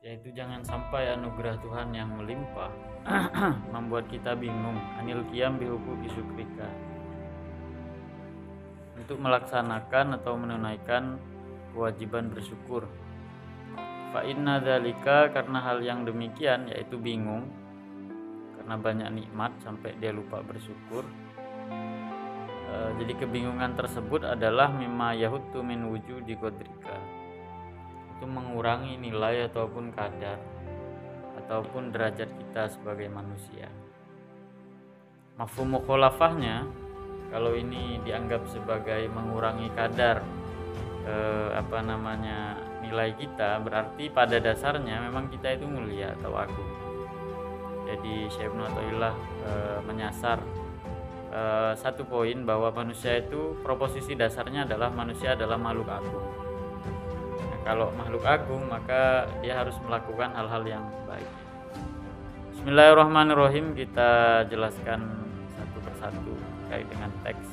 yaitu jangan sampai anugerah Tuhan yang melimpah membuat kita bingung anil qiyam bihuquqi syukrika, untuk melaksanakan atau menunaikan kewajiban bersyukur. Fa inna dzalika, karena hal yang demikian yaitu bingung karena banyak nikmat sampai dia lupa bersyukur. Jadi kebingungan tersebut adalah mimma yahuttu min wujudi qadrika, itu mengurangi nilai ataupun kadar ataupun derajat kita sebagai manusia. Mafhum mukhalafahnya, kalau ini dianggap sebagai mengurangi kadar nilai kita, berarti pada dasarnya memang kita itu mulia atau agung. Jadi Syekh Ibnu Athaillah menyasar satu poin bahwa manusia itu proposisi dasarnya adalah manusia adalah makhluk agung. Nah, kalau makhluk agung maka dia harus melakukan hal-hal yang baik. Bismillahirrahmanirrahim, kita jelaskan satu persatu terkait dengan teks,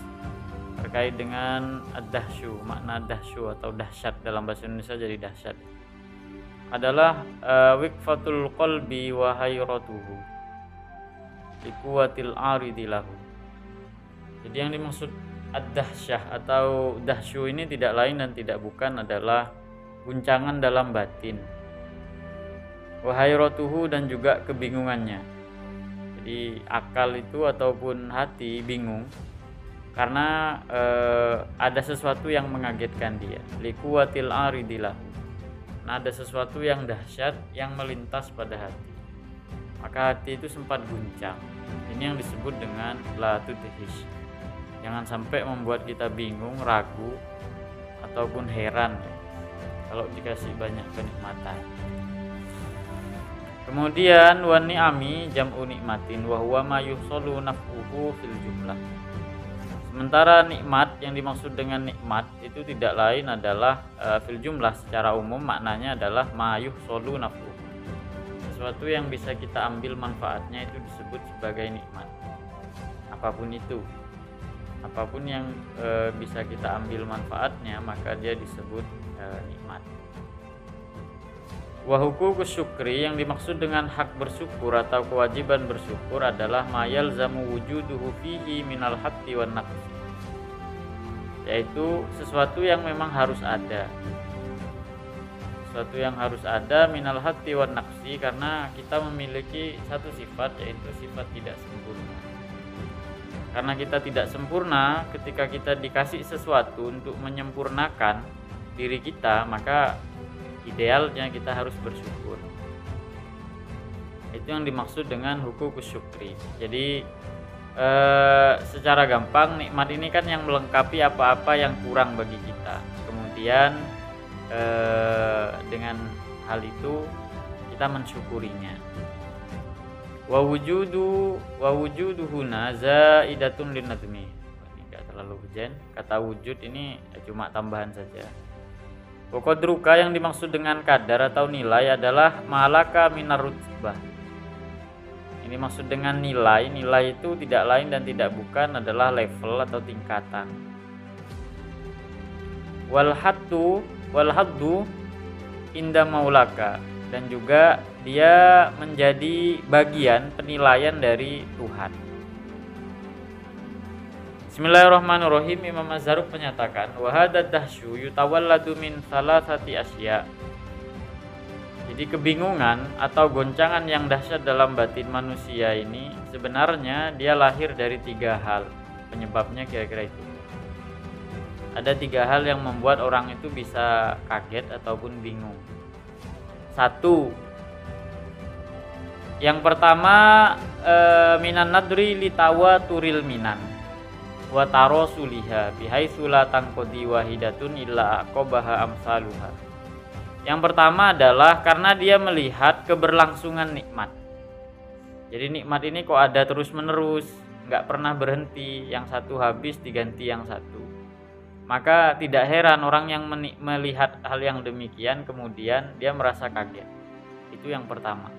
terkait dengan ad-dahsyu. Makna dahsyu atau dahsyat dalam bahasa Indonesia jadi dahsyat adalah wiqfatul qalbi wa hayratuhu liquwatil aridi lahu. Jadi yang dimaksud ad-dahsyah atau dahsyu ini tidak lain dan tidak bukan adalah guncangan dalam batin, wa hayratuhu, dan juga kebingungannya. Jadi akal itu ataupun hati bingung karena ada sesuatu yang mengagetkan dia, liquwatil aridi lahu. Nah, ada sesuatu yang dahsyat yang melintas pada hati, maka hati itu sempat guncang. Ini yang disebut dengan la tudhish. Jangan sampai membuat kita bingung, ragu, ataupun heran kalau dikasih banyak kenikmatan. Kemudian wa ni'ami jam'u nikmatin wa huwa ma yuhsalu naf'uhu fil jumlah. Sementara nikmat, yang dimaksud dengan nikmat itu tidak lain adalah fil jumlah, secara umum maknanya adalah ma yuhsalu naf'uhu. Sesuatu yang bisa kita ambil manfaatnya itu disebut sebagai nikmat. Apapun itu, apapun yang bisa kita ambil manfaatnya maka dia disebut nikmat. Wa huququs syukri, yang dimaksud dengan hak bersyukur atau kewajiban bersyukur adalah mayal zamu wujuduhu fihi minal haqqi wan naqsi, yaitu sesuatu yang memang harus ada, sesuatu yang harus ada minal haqqi wan naqsi, karena kita memiliki satu sifat, yaitu sifat tidak sempurna. Karena kita tidak sempurna, ketika kita dikasih sesuatu untuk menyempurnakan diri kita, maka idealnya kita harus bersyukur. Itu yang dimaksud dengan huququs syukri. Jadi secara gampang, nikmat ini kan yang melengkapi apa-apa yang kurang bagi kita. Kemudian dengan hal itu kita mensyukurinya. Wa wujuduhuna zaidatun linadmi. Ini enggak terlalu hujan. Kata wujud ini cuma tambahan saja. Wa qadruka, yang dimaksud dengan kadar atau nilai adalah malaka minar rutbah. Ini maksud dengan nilai. Nilai itu tidak lain dan tidak bukan adalah level atau tingkatan. Wal haddu inda maulaka, dan juga dia menjadi bagian penilaian dari Tuhan. Bismillahirrahmanirrahim. Imam Az-Zarruq menyatakan wa hadad dahsyu yutawalladu min salasati asya. Jadi kebingungan atau goncangan yang dahsyat dalam batin manusia ini sebenarnya dia lahir dari 3 hal. Penyebabnya kira-kira itu. Ada 3 hal yang membuat orang itu bisa kaget ataupun bingung. 1. Yang pertama, minan nadri litawa turil minan wa tarasuliha bihaitsu la tanqadi wahidatun illa aqabaha amsaluha. Yang pertama adalah karena dia melihat keberlangsungan nikmat. Jadi nikmat ini kok ada terus-menerus, nggak pernah berhenti, yang satu habis diganti yang satu. Maka tidak heran orang yang melihat hal yang demikian kemudian dia merasa kaget. Itu yang pertama.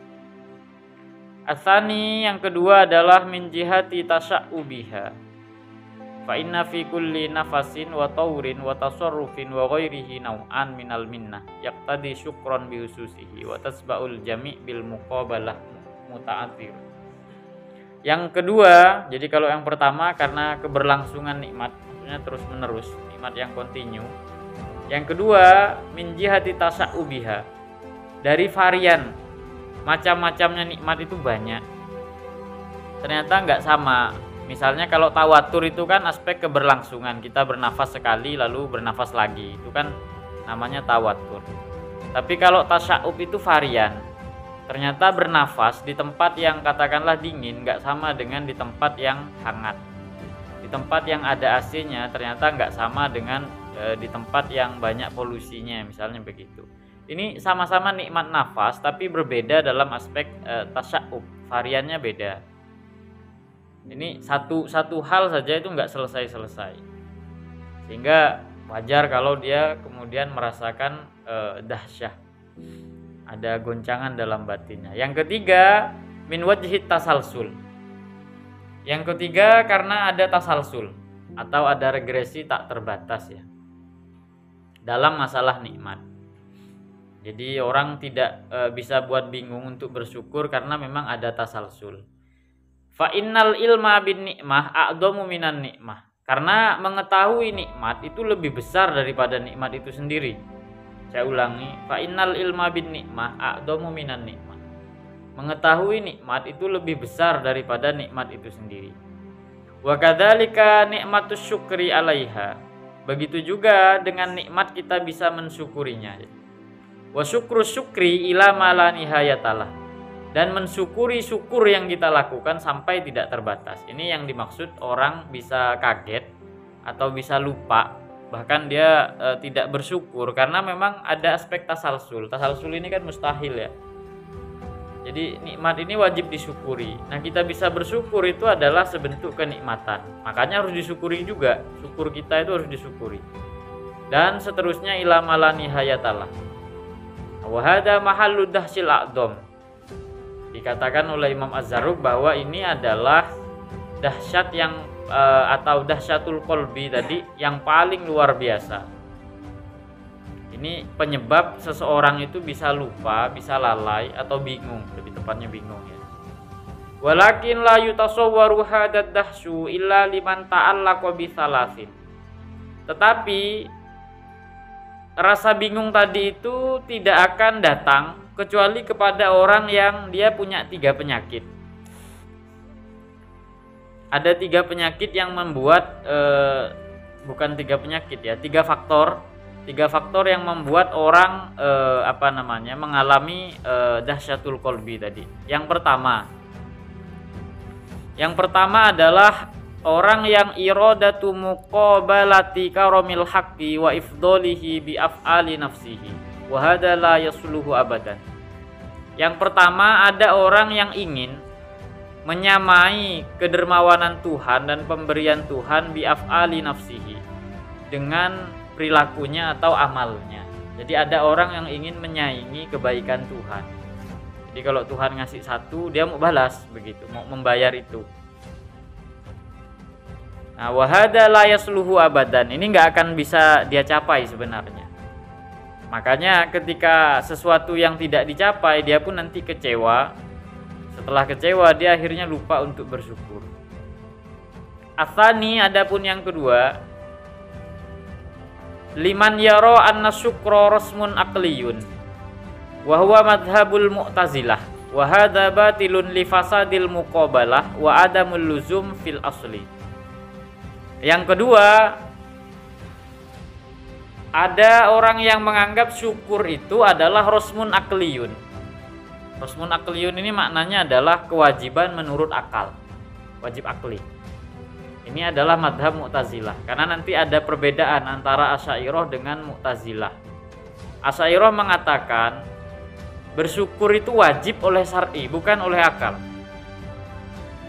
Asani, yang kedua adalah min jihati tasya'ubiha. Fa inna fi kulli nafasin wa tawrin wa tasarrufin wa ghairihi naw'an minal minnah yaqtadi syukran bi hususihi wa tasba'ul jami' bil muqabalah muta'athir. Yang kedua, jadi kalau yang pertama karena keberlangsungan nikmat, maksudnya terus menerus, nikmat yang kontinu. Yang kedua, min jihati tasa'ubiha, dari varian macam-macamnya nikmat itu banyak. Ternyata nggak sama. Misalnya kalau tawatur itu kan aspek keberlangsungan, kita bernafas sekali lalu bernafas lagi, itu kan namanya tawatur. Tapi kalau tasya'ub itu varian. Ternyata bernafas di tempat yang katakanlah dingin nggak sama dengan di tempat yang hangat. Di tempat yang ada AC-nya ternyata nggak sama dengan di tempat yang banyak polusinya, misalnya begitu. Ini sama-sama nikmat nafas tapi berbeda dalam aspek tasya'ub, variannya beda. Ini satu hal saja itu nggak selesai, sehingga wajar kalau dia kemudian merasakan dahsyah, ada goncangan dalam batinnya. Yang ketiga, min wajhit tasalsul. Yang ketiga karena ada tasalsul atau ada regresi tak terbatas ya dalam masalah nikmat. Jadi orang tidak bisa buat bingung untuk bersyukur karena memang ada tasalsul. Fa innal ilma bin nikmah a'dhamu minan nikmah. Karena mengetahui nikmat itu lebih besar daripada nikmat itu sendiri. Saya ulangi, fa innal ilma bin nikmah a'dhamu minan nikmah. Mengetahui nikmat itu lebih besar daripada nikmat itu sendiri. Wa kadzalika nikmatus syukri 'alaiha. Begitu juga dengan nikmat kita bisa mensyukurinya. Wa syukru syukri ila ma la nihayatalah. Dan mensyukuri syukur yang kita lakukan sampai tidak terbatas. Ini yang dimaksud orang bisa kaget atau bisa lupa, bahkan dia tidak bersyukur karena memang ada aspek tasalsul. Tasalsul ini kan mustahil ya. Jadi nikmat ini wajib disyukuri. Nah, kita bisa bersyukur itu adalah sebentuk kenikmatan. Makanya harus disyukuri juga. Syukur kita itu harus disyukuri. Dan seterusnya ila mala nihayatalah. Wa hadza mahallu dahsyil a'dham. Dikatakan oleh Imam Az-Zarruq bahwa ini adalah dahsyat yang atau dahsyatul qalbi tadi yang paling luar biasa. Ini penyebab seseorang itu bisa lupa, bisa lalai atau bingung, lebih tepatnya bingung ya. Walakin la yutasawwaru hadad dahsyu illa liman ta'allaqa bi thalathin. Tetapi rasa bingung tadi itu tidak akan datang kecuali kepada orang yang dia punya 3 penyakit. Ada 3 penyakit yang membuat bukan 3 penyakit ya, 3 faktor. 3 faktor yang membuat orang mengalami dahsyatul qalbi tadi. Yang pertama adalah orang yang iradatu muqabalati karamil haqqi wa ifdolihi bi af'ali nafsihi. Wa hadza la yasluhu abadan. Yang pertama ada orang yang ingin menyamai kedermawanan Tuhan dan pemberian Tuhan bi af'ali nafsihi, dengan perilakunya atau amalnya. Jadi ada orang yang ingin menyaingi kebaikan Tuhan. Jadi kalau Tuhan ngasih 1, dia mau balas begitu, mau membayar itu. Nah, wa hadza la yasluhu abadan. Ini enggak akan bisa dia capai sebenarnya. Makanya ketika sesuatu yang tidak dicapai, dia pun nanti kecewa. Setelah kecewa, dia akhirnya lupa untuk bersyukur. Atsani, adapun yang kedua, liman yara anna syukra rasmun aqliyun wa huwa madhhabul mu'tazilah wa hadza batilun li fasadil muqabalah wa adamul luzum fil asli. Yang kedua, ada orang yang menganggap syukur itu adalah rasmun akliyun. Rasmun akliyun ini maknanya adalah kewajiban menurut akal, wajib akli. Ini adalah madhab Mu'tazilah, karena nanti ada perbedaan antara Asy'ariyah dengan Mu'tazilah. Asy'ariyah mengatakan bersyukur itu wajib oleh syar'i, bukan oleh akal.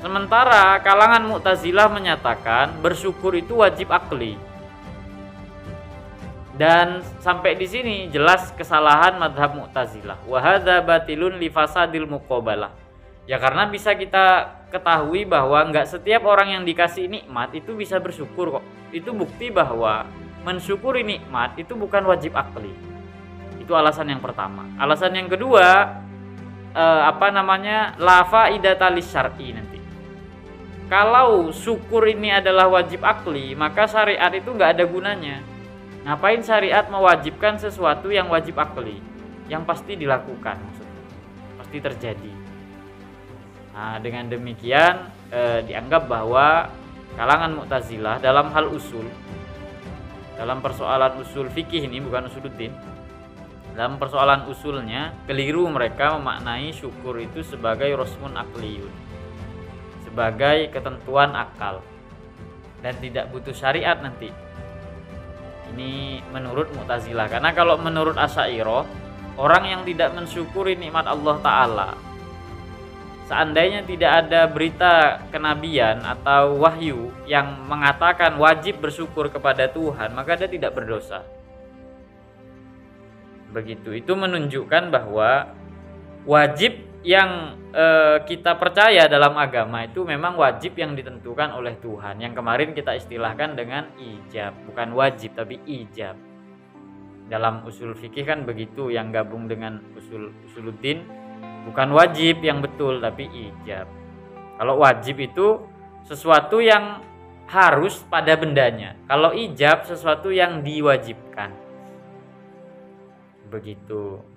Sementara kalangan Mu'tazilah menyatakan bersyukur itu wajib akli. Dan sampai di sini jelas kesalahan madhab Mu'tazilah. Wa hadza batilun li fasadil muqabalah. Ya karena bisa kita ketahui bahwa nggak setiap orang yang dikasih nikmat itu bisa bersyukur kok. Itu bukti bahwa mensyukuri nikmat itu bukan wajib akli. Itu alasan yang pertama. Alasan yang kedua, la faidata lisyar'i nanti. Kalau syukur ini adalah wajib akli, maka syariat itu nggak ada gunanya. Ngapain syariat mewajibkan sesuatu yang wajib akli, yang pasti dilakukan, maksudnya pasti terjadi. Nah, dengan demikian dianggap bahwa kalangan Mu'tazilah dalam hal usul, dalam persoalan usul fikih ini, bukan usuluddin, dalam persoalan usulnya keliru mereka memaknai syukur itu sebagai rosmun akliyun, sebagai ketentuan akal dan tidak butuh syariat nanti. Ini menurut Mu'tazilah. Karena kalau menurut Asy'ariyah, orang yang tidak mensyukuri nikmat Allah Ta'ala, seandainya tidak ada berita kenabian atau wahyu yang mengatakan wajib bersyukur kepada Tuhan, maka dia tidak berdosa. Begitu. Itu menunjukkan bahwa wajib yang kita percaya dalam agama itu memang wajib yang ditentukan oleh Tuhan, yang kemarin kita istilahkan dengan ijab, bukan wajib tapi ijab. Dalam usul fikih kan begitu, yang gabung dengan usuluddin bukan wajib yang betul tapi ijab. Kalau wajib itu sesuatu yang harus pada bendanya, kalau ijab sesuatu yang diwajibkan. Begitu.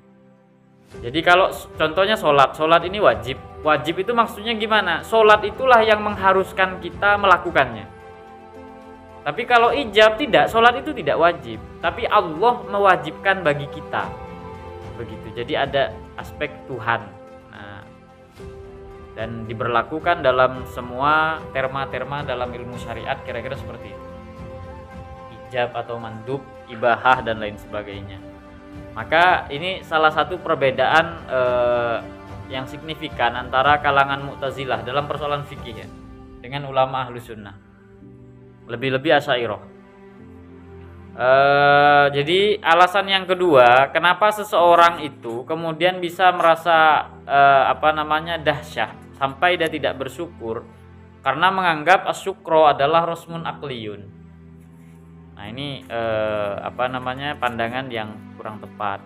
Jadi kalau contohnya sholat ini wajib. Wajib itu maksudnya gimana? Sholat itulah yang mengharuskan kita melakukannya. Tapi kalau ijab tidak, sholat itu tidak wajib, tapi Allah mewajibkan bagi kita. Begitu. Jadi ada aspek Tuhan. Nah, dan diberlakukan dalam semua terma-terma dalam ilmu syariat, kira-kira seperti itu. Ijab atau mandub, ibahah dan lain sebagainya. Maka ini salah satu perbedaan yang signifikan antara kalangan Mu'tazilah dalam persoalan fikih ya, dengan ulama ahlu sunnah, lebih-lebih Asy'ariyah. Jadi alasan yang kedua, kenapa seseorang itu kemudian bisa merasa dahsyah sampai dia tidak bersyukur, karena menganggap asyukro adalah rosmun akliyun. Nah ini pandangan yang kurang tepat.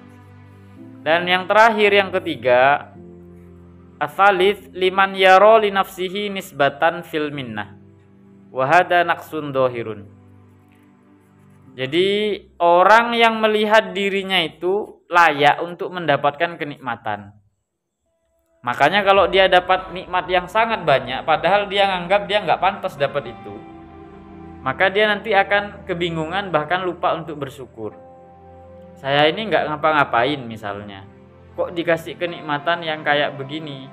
Dan yang terakhir, yang ketiga, asalits liman yaro li nafsihi nisbatan fil minnah wa hada naqsun dhahirun. Jadi orang yang melihat dirinya itu layak untuk mendapatkan kenikmatan. Makanya kalau dia dapat nikmat yang sangat banyak, padahal dia nganggap dia nggak pantas dapat itu, maka dia nanti akan kebingungan, bahkan lupa untuk bersyukur. Saya ini nggak ngapa-ngapain misalnya, kok dikasih kenikmatan yang kayak begini?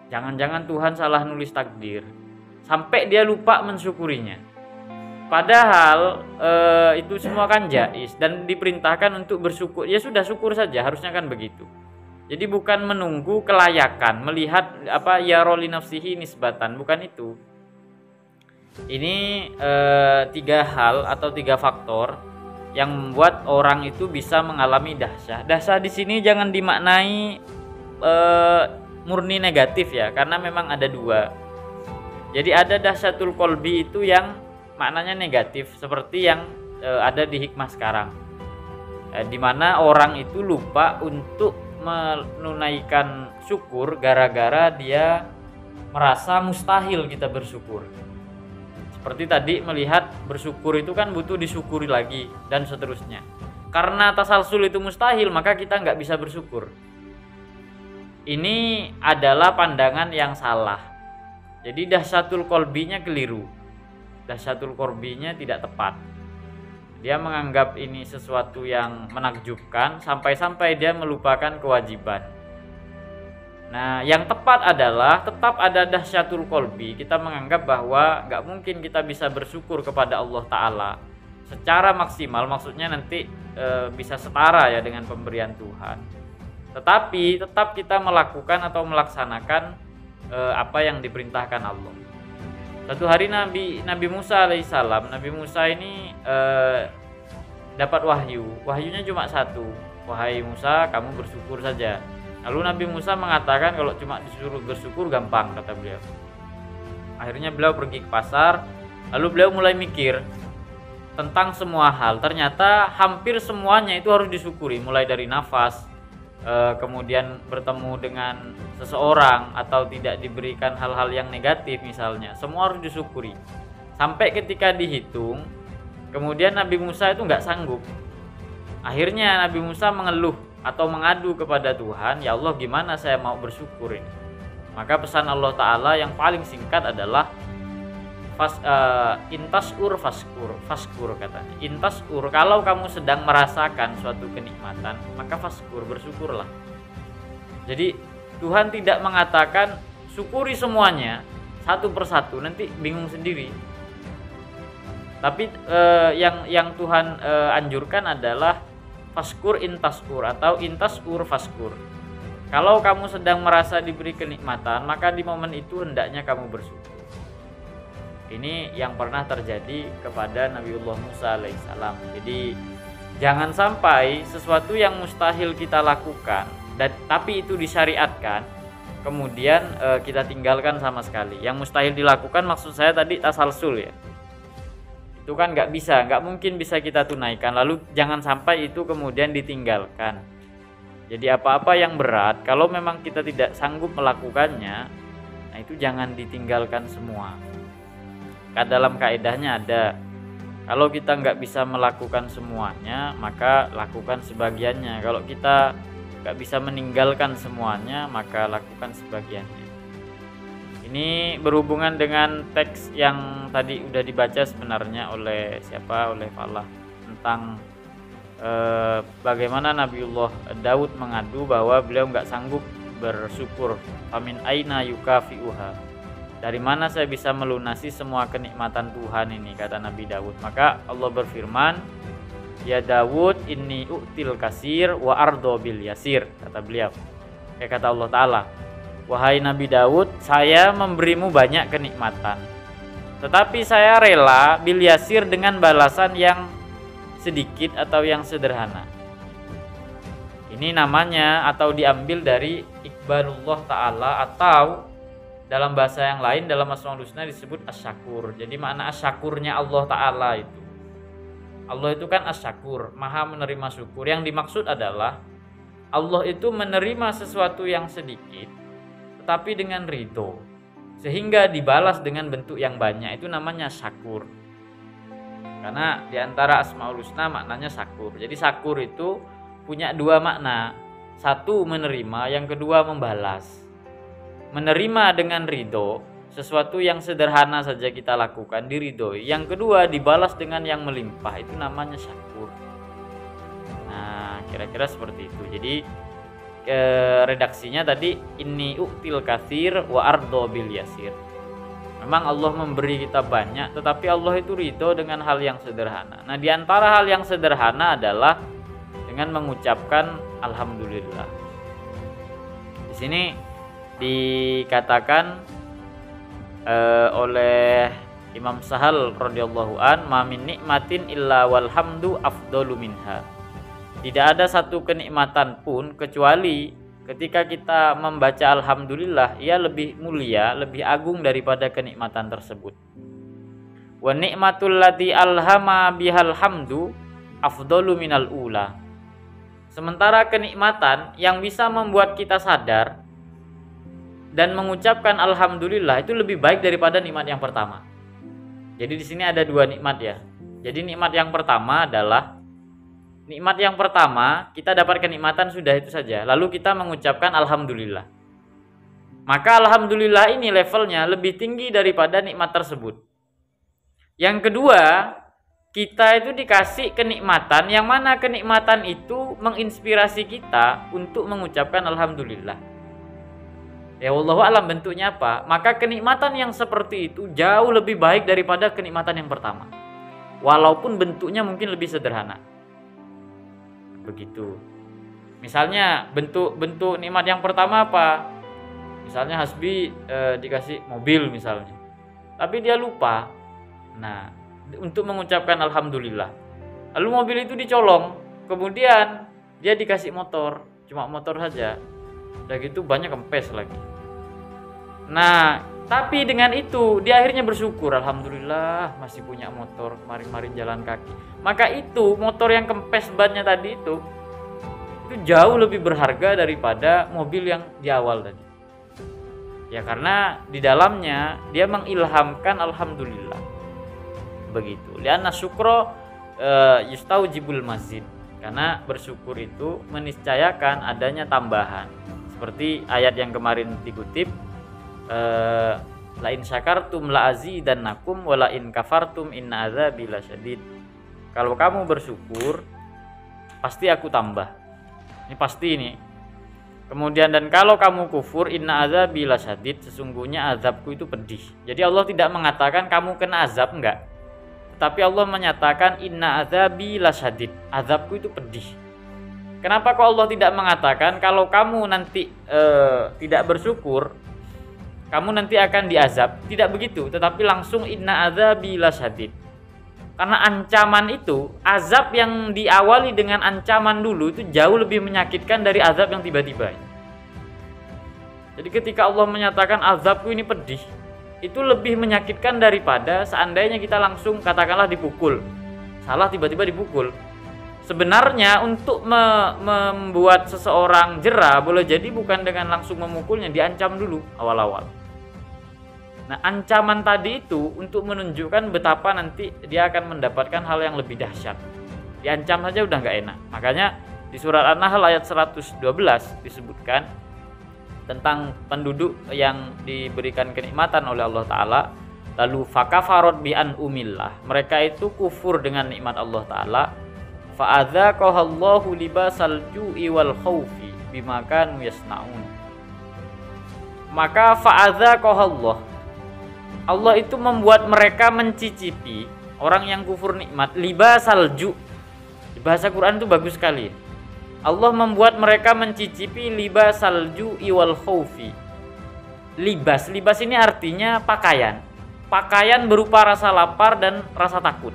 Jangan-jangan Tuhan salah nulis takdir, sampai dia lupa mensyukurinya. Padahal itu semua kan jais dan diperintahkan untuk bersyukur. Ya sudah, syukur saja, harusnya kan begitu. Jadi bukan menunggu kelayakan, melihat ya roli nafsihi nisbatan, bukan itu. Ini 3 hal atau 3 faktor yang membuat orang itu bisa mengalami dahsyah. Dahsyah di sini jangan dimaknai murni negatif ya, karena memang ada 2. Jadi ada dahsyatul qalbi itu yang maknanya negatif, seperti yang ada di hikmah sekarang, di mana orang itu lupa untuk menunaikan syukur gara-gara dia merasa mustahil kita bersyukur. Seperti tadi melihat bersyukur itu kan butuh disyukuri lagi dan seterusnya. Karena tasalsul itu mustahil, maka kita nggak bisa bersyukur. Ini adalah pandangan yang salah. Jadi dahsyatul qalbinya keliru. Dahsyatul qalbinya tidak tepat. Dia menganggap ini sesuatu yang menakjubkan sampai-sampai dia melupakan kewajiban. Nah, yang tepat adalah tetap ada dahsyatul qalbi. Kita menganggap bahwa nggak mungkin kita bisa bersyukur kepada Allah Ta'ala secara maksimal, maksudnya nanti bisa setara ya dengan pemberian Tuhan. Tetapi tetap kita melakukan atau melaksanakan apa yang diperintahkan Allah. Satu hari Nabi Musa alaihissalam, Nabi Musa ini dapat wahyu. Wahyunya cuma satu. Wahai Musa, kamu bersyukur saja. Lalu Nabi Musa mengatakan kalau cuma disuruh bersyukur gampang, kata beliau. Akhirnya beliau pergi ke pasar, lalu beliau mulai mikir tentang semua hal. Ternyata hampir semuanya itu harus disyukuri, mulai dari nafas, kemudian bertemu dengan seseorang atau tidak diberikan hal-hal yang negatif misalnya, semua harus disyukuri. Sampai ketika dihitung, kemudian Nabi Musa itu nggak sanggup. Akhirnya Nabi Musa mengeluh atau mengadu kepada Tuhan, ya Allah, gimana saya mau bersyukur ini? Maka pesan Allah Ta'ala yang paling singkat adalah intasur faskur katanya. Intasur, kalau kamu sedang merasakan suatu kenikmatan, maka faskur, bersyukurlah. Jadi Tuhan tidak mengatakan syukuri semuanya satu persatu, nanti bingung sendiri. Tapi yang Tuhan anjurkan adalah faskur intasur atau intasur faskur. Kalau kamu sedang merasa diberi kenikmatan, maka di momen itu hendaknya kamu bersyukur. Ini yang pernah terjadi kepada Nabiullah Musa alaihissalam. Jadi jangan sampai sesuatu yang mustahil kita lakukan tapi itu disyariatkan, kemudian kita tinggalkan sama sekali. Yang mustahil dilakukan maksud saya tadi tasalsul ya. Itu kan nggak mungkin bisa kita tunaikan. Lalu jangan sampai itu kemudian ditinggalkan. Jadi apa-apa yang berat, kalau memang kita tidak sanggup melakukannya, nah itu jangan ditinggalkan semua. Dalam kaedahnya ada, kalau kita nggak bisa melakukan semuanya, maka lakukan sebagiannya. Kalau kita nggak bisa meninggalkan semuanya, maka lakukan sebagiannya. Ini berhubungan dengan teks yang tadi udah dibaca sebenarnya oleh oleh Falah, tentang bagaimana Nabiullah Daud mengadu bahwa beliau nggak sanggup bersyukur. Famin aina yukafiuha, dari mana saya bisa melunasi semua kenikmatan Tuhan ini, kata Nabi Daud. Maka Allah berfirman, ya Daud inni u'til kasir wa ardo bil yasir, kata beliau. Kata Allah Ta'ala, wahai Nabi Daud, saya memberimu banyak kenikmatan, tetapi saya rela bil yasir, dengan balasan yang sedikit atau yang sederhana. Ini namanya atau diambil dari Iqbalullah Ta'ala, atau dalam bahasa yang lain dalam Asmaul Husna disebut asyakur. Jadi makna asyakurnya Allah Ta'ala itu, Allah itu kan asyakur, maha menerima syukur. Yang dimaksud adalah Allah itu menerima sesuatu yang sedikit tetapi dengan ridho, sehingga dibalas dengan bentuk yang banyak. Itu namanya syakur. Karena diantara Asmaul Husna maknanya syakur. Jadi syakur itu punya dua makna. Satu menerima, yang kedua membalas. Menerima dengan ridho, sesuatu yang sederhana saja kita lakukan diridhoi. Yang kedua dibalas dengan yang melimpah, itu namanya syakur. Nah, kira-kira seperti itu. Jadi redaksinya tadi inni u'til katsir wa ardo bil yasir. Memang Allah memberi kita banyak, tetapi Allah itu ridho dengan hal yang sederhana. Nah, di antara hal yang sederhana adalah dengan mengucapkan alhamdulillah. Di sini dikatakan oleh Imam Sahal radhiyallahu an, ma min nikmatin illa walhamdu afdalu minha. Tidak ada satu kenikmatan pun kecuali ketika kita membaca alhamdulillah, ia lebih mulia, lebih agung daripada kenikmatan tersebut. Wa nikmatul lati alhama bihal hamdu afdalu minal ula. Sementara kenikmatan yang bisa membuat kita sadar dan mengucapkan alhamdulillah itu lebih baik daripada nikmat yang pertama. Jadi di sini ada dua nikmat ya. Jadi nikmat yang pertama adalah nikmat yang pertama, kita dapat kenikmatan sudah itu saja, lalu kita mengucapkan alhamdulillah. Maka alhamdulillah ini levelnya lebih tinggi daripada nikmat tersebut. Yang kedua, kita itu dikasih kenikmatan yang mana kenikmatan itu menginspirasi kita untuk mengucapkan alhamdulillah. Ya wallahu alam bentuknya apa? Maka kenikmatan yang seperti itu jauh lebih baik daripada kenikmatan yang pertama. Walaupun bentuknya mungkin lebih sederhana. Begitu. Misalnya bentuk nikmat yang pertama apa? Misalnya Hasbi dikasih mobil misalnya, tapi dia lupa. Nah, untuk mengucapkan alhamdulillah, lalu mobil itu dicolong, kemudian dia dikasih motor, cuma motor saja. Udah gitu banyak kempes lagi. Nah, tapi dengan itu dia akhirnya bersyukur, alhamdulillah masih punya motor, kemarin-kemarin jalan kaki. Maka itu motor yang kempes bannya tadi itu jauh lebih berharga daripada mobil yang di awal tadi. Ya karena di dalamnya dia mengilhamkan alhamdulillah. Begitu. Lianna syukra yustaujibul mazid. Karena bersyukur itu meniscayakan adanya tambahan. Seperti ayat yang kemarin dikutip, la in syakartum la azidannakum wa la in kafartum inna adzabi lasyadid. Kalau kamu bersyukur pasti aku tambah. Ini pasti ini. Kemudian dan kalau kamu kufur inna adzabi lasyadid, sesungguhnya azabku itu pedih. Jadi Allah tidak mengatakan kamu kena azab, enggak. Tetapi Allah menyatakan inna adzabi lasyadid, azabku itu pedih. Kenapa kok Allah tidak mengatakan kalau kamu nanti tidak bersyukur kamu nanti akan diazab? Tidak begitu, tetapi langsung inna adzabi lasyadid. Karena ancaman itu, azab yang diawali dengan ancaman dulu itu jauh lebih menyakitkan dari azab yang tiba-tiba. Jadi ketika Allah menyatakan azabku ini pedih, itu lebih menyakitkan daripada seandainya kita langsung katakanlah dipukul. Salah tiba-tiba dipukul. Sebenarnya untuk membuat seseorang jera boleh jadi bukan dengan langsung memukulnya, diancam dulu awal-awal. Nah, ancaman tadi itu untuk menunjukkan betapa nanti dia akan mendapatkan hal yang lebih dahsyat. Diancam saja udah nggak enak. Makanya di surat An-Nahl ayat 112 disebutkan tentang penduduk yang diberikan kenikmatan oleh Allah Ta'ala. Lalu fakafarot bi an umillah. Mereka itu kufur dengan nikmat Allah Ta'ala. Fa'adzaqahallahu libasal ju'i wal khaufi bima kanu yasnaun. Maka fa'adzaqahallah, Allah itu membuat mereka mencicipi, orang yang kufur nikmat, libasal ju'. Di bahasa Quran itu bagus sekali. Allah membuat mereka mencicipi libasal ju'i wal khaufi. Libas ini artinya pakaian. Pakaian berupa rasa lapar dan rasa takut.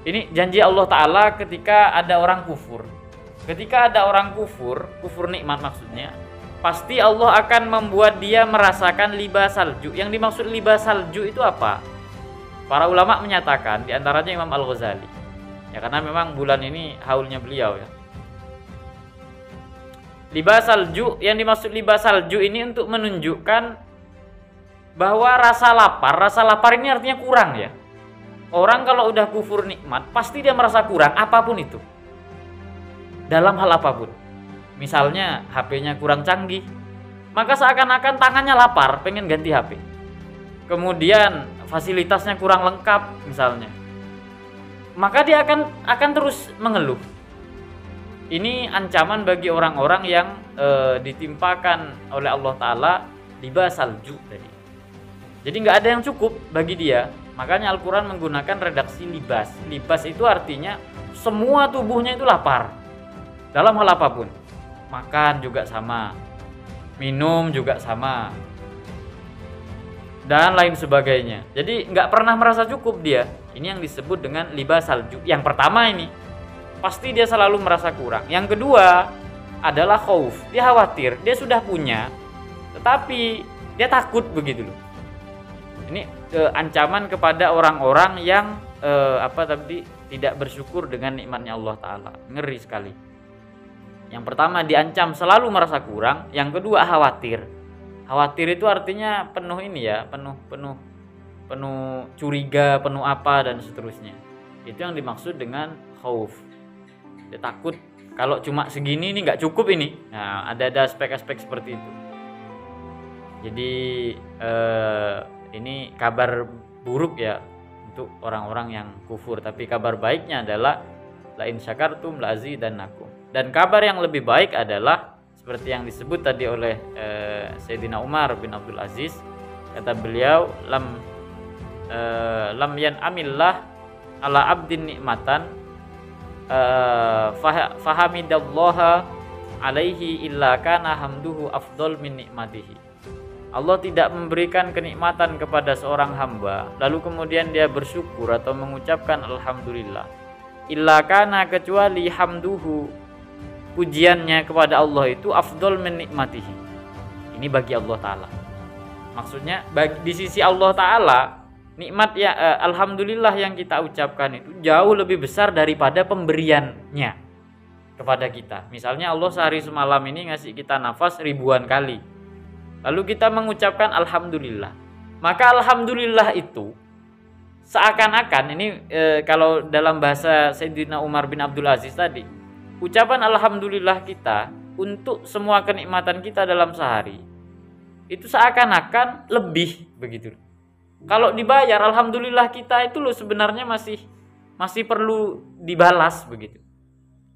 Ini janji Allah Ta'ala ketika ada orang kufur. Ketika ada orang kufur nikmat maksudnya, pasti Allah akan membuat dia merasakan libas salju. Yang dimaksud libas salju itu apa? Para ulama menyatakan, diantaranya Imam Al-Ghazali. Ya karena memang bulan ini haulnya beliau ya. Libas salju, yang dimaksud libas salju ini untuk menunjukkan bahwa rasa lapar ini artinya kurang ya. Orang kalau udah kufur nikmat, pasti dia merasa kurang apapun itu. Dalam hal apapun. Misalnya HP-nya kurang canggih, maka seakan-akan tangannya lapar, pengen ganti HP. Kemudian fasilitasnya kurang lengkap misalnya, maka dia akan terus mengeluh. Ini ancaman bagi orang-orang yang ditimpakan oleh Allah Ta'ala libas salju tadi. Jadi nggak ada yang cukup bagi dia. Makanya Al-Quran menggunakan redaksi libas. Libas itu artinya semua tubuhnya itu lapar dalam hal apapun. Makan juga sama, minum juga sama, dan lain sebagainya. Jadi nggak pernah merasa cukup dia. Ini yang disebut dengan libas salju. Yang pertama ini pasti dia selalu merasa kurang. Yang kedua adalah khauf. Dia khawatir, dia sudah punya, tetapi dia takut begitu loh. Ini ancaman kepada orang-orang yang tidak bersyukur dengan nikmatnya Allah Ta'ala. Ngeri sekali. Yang pertama diancam selalu merasa kurang, yang kedua khawatir. Khawatir itu artinya penuh ini ya, penuh curiga, penuh apa dan seterusnya. Itu yang dimaksud dengan khauf. Dia takut kalau cuma segini ini nggak cukup ini. Nah, ada aspek-aspek seperti itu. Jadi ini kabar buruk ya untuk orang-orang yang kufur. Tapi kabar baiknya adalah la in syakartum la azidannakum. Dan kabar yang lebih baik adalah seperti yang disebut tadi oleh Sayyidina Umar bin Abdul Aziz. Kata beliau, lam yan'amillah ala abdin nikmatan fahamidallaha alaihi illa kana hamduhu afdol min nikmatihi. Allah tidak memberikan kenikmatan kepada seorang hamba lalu kemudian dia bersyukur atau mengucapkan alhamdulillah, illa kana, kecuali hamduhu, pujiannya kepada Allah itu afdol min nikmatihi. Ini bagi Allah Ta'ala. Maksudnya di sisi Allah Ta'ala, nikmat ya alhamdulillah yang kita ucapkan itu jauh lebih besar daripada pemberiannya kepada kita. Misalnya Allah sehari semalam ini ngasih kita nafas ribuan kali, lalu kita mengucapkan alhamdulillah, maka alhamdulillah itu seakan-akan ini kalau dalam bahasa Sayyidina Umar bin Abdul Aziz tadi, ucapan alhamdulillah kita untuk semua kenikmatan kita dalam sehari itu seakan-akan lebih begitu. Kalau dibayar alhamdulillah kita itu loh sebenarnya masih perlu dibalas begitu.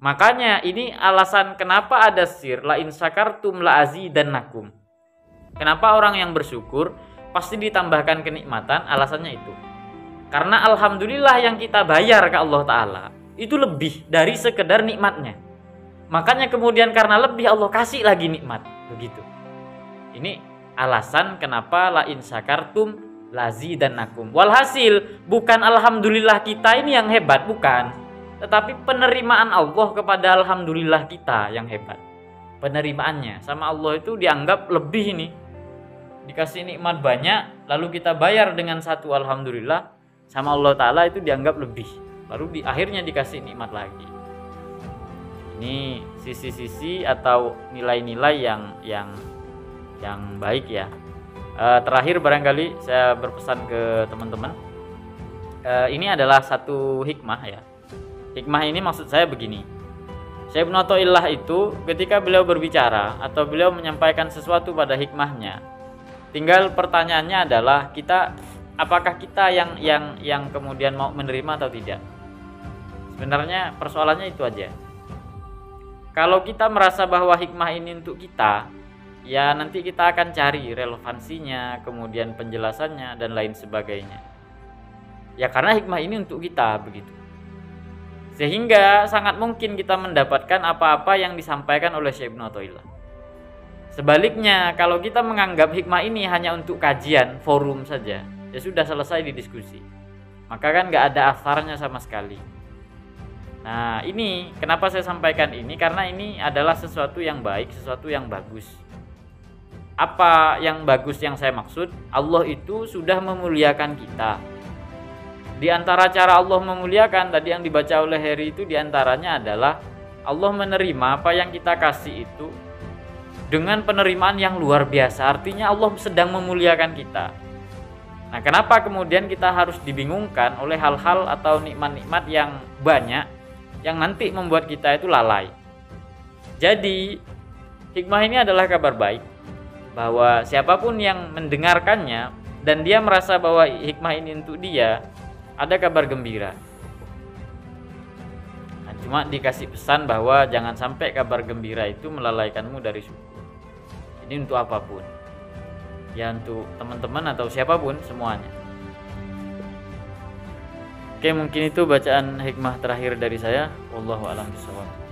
Makanya ini alasan kenapa ada sir la in syakartum la azidannakum. Kenapa orang yang bersyukur pasti ditambahkan kenikmatan, alasannya itu. Karena alhamdulillah yang kita bayar ke Allah Ta'ala itu lebih dari sekedar nikmatnya. Makanya kemudian karena lebih Allah kasih lagi nikmat begitu. Ini alasan kenapa la in syakartum lazidannakum. Walhasil bukan alhamdulillah kita ini yang hebat, bukan, tetapi penerimaan Allah kepada alhamdulillah kita yang hebat. Penerimaannya sama Allah itu dianggap lebih ini. Dikasih nikmat banyak lalu kita bayar dengan satu alhamdulillah, sama Allah Ta'ala itu dianggap lebih. Lalu akhirnya dikasih nikmat lagi. Ini sisi-sisi atau nilai-nilai yang baik ya. Terakhir barangkali saya berpesan ke teman-teman, ini adalah satu hikmah ya. Hikmah ini maksud saya begini, Syekh Ibnu Athaillah itu ketika beliau berbicara atau beliau menyampaikan sesuatu pada hikmahnya, tinggal pertanyaannya adalah apakah kita yang kemudian mau menerima atau tidak. Sebenarnya persoalannya itu aja. Kalau kita merasa bahwa hikmah ini untuk kita, ya nanti kita akan cari relevansinya, kemudian penjelasannya dan lain sebagainya. Ya karena hikmah ini untuk kita begitu. Sehingga sangat mungkin kita mendapatkan apa-apa yang disampaikan oleh Syekh Ibnu Athaillah. Sebaliknya, kalau kita menganggap hikmah ini hanya untuk kajian, forum saja, ya sudah selesai di diskusi. Maka kan nggak ada asarnya sama sekali. Nah ini kenapa saya sampaikan ini, karena ini adalah sesuatu yang baik, sesuatu yang bagus. Apa yang bagus yang saya maksud? Allah itu sudah memuliakan kita. Di antara cara Allah memuliakan tadi yang dibaca oleh Heri itu diantaranya adalah Allah menerima apa yang kita kasih itu dengan penerimaan yang luar biasa. Artinya Allah sedang memuliakan kita. Nah kenapa kemudian kita harus dibingungkan oleh hal-hal atau nikmat-nikmat yang banyak yang nanti membuat kita itu lalai. Jadi hikmah ini adalah kabar baik, bahwa siapapun yang mendengarkannya dan dia merasa bahwa hikmah ini untuk dia, ada kabar gembira. Nah, cuma dikasih pesan bahwa jangan sampai kabar gembira itu melalaikanmu dari syukur. Ini untuk apapun, ya untuk teman-teman atau siapapun semuanya. Oke, mungkin itu bacaan hikmah terakhir dari saya. Wallahu a'lam bishawab.